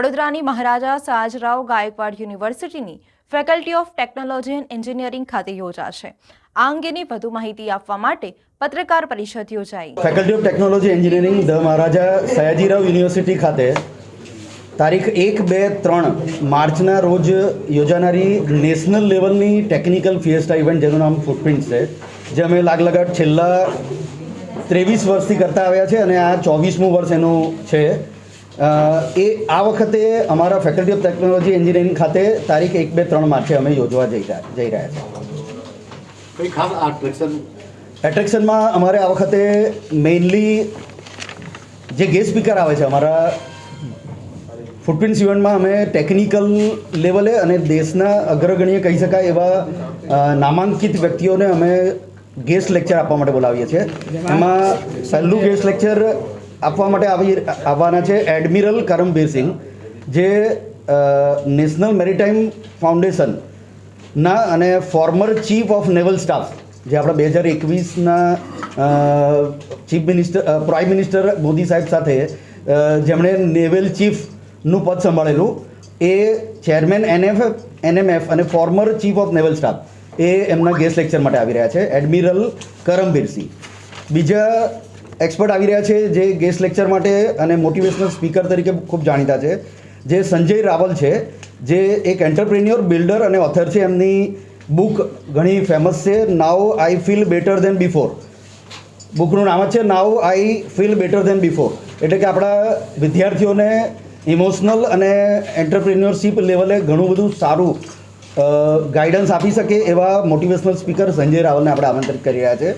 વડોદરાની મહારાજા સયાજીરાવ ગાયકવાડ યુનિવર્સિટીની faculty of technology and engineering ખાતે યોજાશે। આ અંગેની વધુ માહિતી આપવા માટે પત્રકાર પરિષદ યોજાઈ। Faculty of technology engineering the Maharaja Sayajirao university ખાતે તારીખ 1, 2, 3 માર્ચના રોજ યોજાનારી નેશનલ લેવલની ટેકનિકલ ફિએસ્ટા ઇવેન્ટ જેનું નામ ફૂટપ્રિન્ટ્સ છે, જે અમે લાગલગાટ છેલ્લા 23 વર્ષથી કરતા આવ્યા છે અને આ 24મું વર્ષ એનું છે। એ આ વખતે અમારા ફેકલ્ટી ઓફ ટેકનોલોજી એન્જિનિયરિંગ ખાતે તારીખ 1, 2, 3 માર્ચે અમે યોજવા જઈ રહ્યા છે। કઈ ખાસ એટ્રેક્શનમાં અમારે આ વખતે મેઇનલી જે ગેસ્ટ સ્પીકર આવે છે અમારા ફૂટપ્રિન્ટ્સ ઇવેન્ટમાં અમે ટેકનિકલ લેવલે અને દેશના અગ્રગણ્ય કહી શકાય એવા નામાંકિત વ્યક્તિઓને અમે ગેસ્ટ લેક્ચર આપવા માટે બોલાવીએ છીએ। એમાં પહેલું ગેસ્ટ લેક્ચર આપવા માટે આવવાના છે એડમિરલ કરમબીર સિંહ, જે નેશનલ મેરીટાઈમ ફાઉન્ડેશનના અને former chief of naval staff, જે આપણા 2021ના chief minister prime minister Modi સાહેબ સાથે જેમણે નેવલ ચીફનું પદ સંભાળેલું, એ ચેરમેન NMF અને former chief of naval staff એ એમના ગેસ્ટ લેક્ચર માટે આવી રહ્યા છે, એડમિરલ કરમબીર સિંહ। બીજા એક્સપર્ટ આવી રહ્યા છે જે ગેસ્ટ લેક્ચર માટે અને મોટિવેશનલ સ્પીકર તરીકે ખૂબ જાણીતા છે, જે સંજય રાવલ છે, જે એક એન્ટરપ્રેન્યોર, બિલ્ડર અને ઓથર છે। એમની બુક ઘણી ફેમસ છે, now I feel better than before. બુકનું નામ જ છે now I feel better than before, એટલે કે આપણા વિદ્યાર્થીઓને ઇમોશનલ અને એન્ટરપ્રેન્યોરશિપ લેવલે ઘણું બધું સારું ગાઈડન્સ આપી શકે એવા મોટિવેશનલ સ્પીકર સંજય રાવલને આપણે આમંત્રિત કરી રહ્યા છે।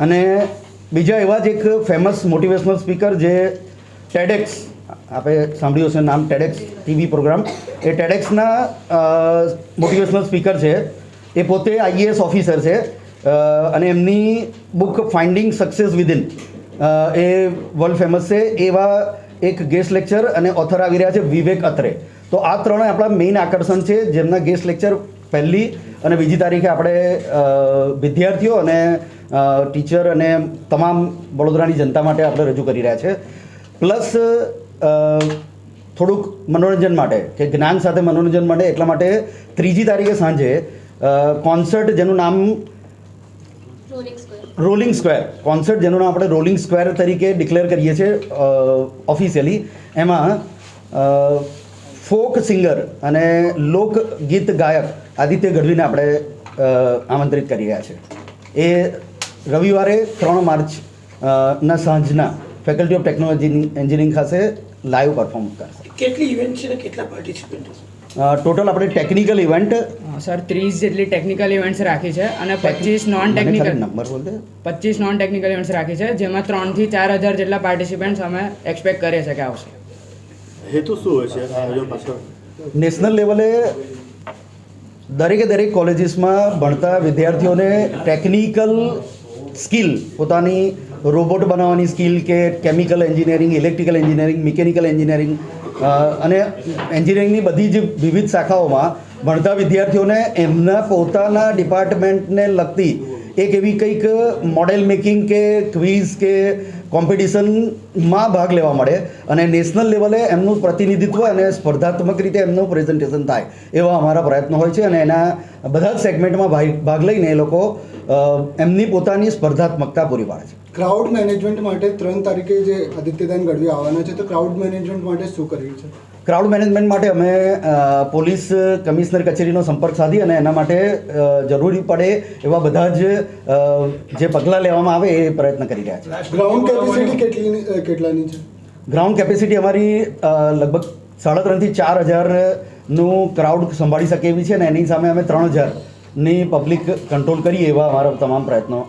અને બીજા એવા જ એક ફેમસ મોટિવેશનલ સ્પીકર જે ટેડેક્સ, આપણે સાંભળ્યું હશે નામ, ટેડેક્સ ટીવી પ્રોગ્રામ, એ ટેડેક્સના મોટિવેશનલ સ્પીકર છે। એ પોતે IAS ઓફિસર છે અને એમની બુક ફાઇન્ડિંગ સક્સેસ વિધિન એ વર્લ્ડ ફેમસ છે। એવા એક ગેસ્ટ લેક્ચર અને ઓથર આવી રહ્યા છે વિવેક અત્રે। તો આ ત્રણ આપણા મેઇન આકર્ષણ છે, જેમના ગેસ્ટ લેક્ચર 1 અને 2 તારીખે આપણે વિદ્યાર્થીઓ અને ટીચર અને તમામ વડોદરાની જનતા માટે આપણે રજૂ કરી રહ્યા છે। પ્લસ થોડુંક મનોરંજન માટે, કે જ્ઞાન સાથે મનોરંજન માટે, એટલા માટે 3જી તારીખે સાંજે કોન્સર્ટ જેનું નામ રોલિંગ સ્ક્વેર કોન્સર્ટ, જેનું નામ આપણે રોલિંગ સ્ક્વેર તરીકે ડિક્લેર કરીએ છીએ ઓફિશિયલી, એમાં ફોક સિંગર અને લોકગીત ગાયક આદિત્ય ગઢવીને આપણે આમંત્રિત કરી રહ્યા છે। એ રવિવારે 3 માર્ચ ના સાંજના ફેકલ્ટી ઓફ ટેકનોલોજી એન્જિનિયરિંગ ખાતે લાઈવ પરફોર્મ કરશે। કેટલી ઇવેન્ટ છે ને કેટલા પાર્ટિસિપન્ટ? ટોટલ આપણે ટેકનિકલ ઇવેન્ટ સર 30 જેટલી ટેકનિકલ ઇવેન્ટ્સ રાખી છે અને 25 નોન ટેકનિકલ નંબર બોલ દે 25 નોન ટેકનિકલ ઇવેન્ટ્સ રાખી છે, જેમાં 3 થી 4000 જેટલા પાર્ટિસિપન્ટ્સ અમે એક્સપેક્ટ કરીએ છીએ કે આવશે। હેતુ શું હોય છે આ આયોજન પાછળ? નેશનલ લેવલે દરેક કોલેજીસમાં ભણતા વિદ્યાર્થીઓને ટેકનિકલ સ્કિલ, પોતાની રોબોટ બનાવવાની સ્કિલ કે chemical engineering, electrical engineering, mechanical engineering અને એન્જિનિયરિંગની બધી જ વિવિધ શાખાઓમાં ભણતા વિદ્યાર્થીઓને એમના પોતાના ડિપાર્ટમેન્ટને લગતી એક એવી કંઈક મોડેલ મેકિંગ કે ક્વિઝ કે કોમ્પિટિશનમાં ભાગ લેવા મળે અને નેશનલ લેવલે એમનું પ્રતિનિધિત્વ અને સ્પર્ધાત્મક રીતે એમનું પ્રેઝન્ટેશન થાય, એવા અમારા પ્રયત્નો હોય છે। અને એના બધા જ સેગમેન્ટમાં ભાગ લઈને એ લોકો એમની પોતાની સ્પર્ધાત્મકતા પૂરી પાડે છે। ક્રાઉડ મેનેજમેન્ટ માટે 3 તારીખે જે આદિત્યદાન ગઢવી આવવાના છે, તો ક્રાઉડ મેનેજમેન્ટ માટે શું કર્યું છે? ક્રાઉડ મેનેજમેન્ટ માટે અમે પોલીસ કમિશનર કચેરીનો સંપર્ક સાધી અને એના માટે જરૂરી પડે એવા બધા જ જે પગલાં લેવામાં આવે એ પ્રયત્ન કરી રહ્યા છે। ગ્રાઉન્ડ કેપેસિટી કેટલાની છે? ગ્રાઉન્ડ કેપેસિટી અમારી લગભગ 3.5 થી 4,000નું ક્રાઉડ સંભાળી શકે એવી છે અને એની સામે અમે 3,000ની પબ્લિક કંટ્રોલ કરીએ એવા અમારા તમામ પ્રયત્નો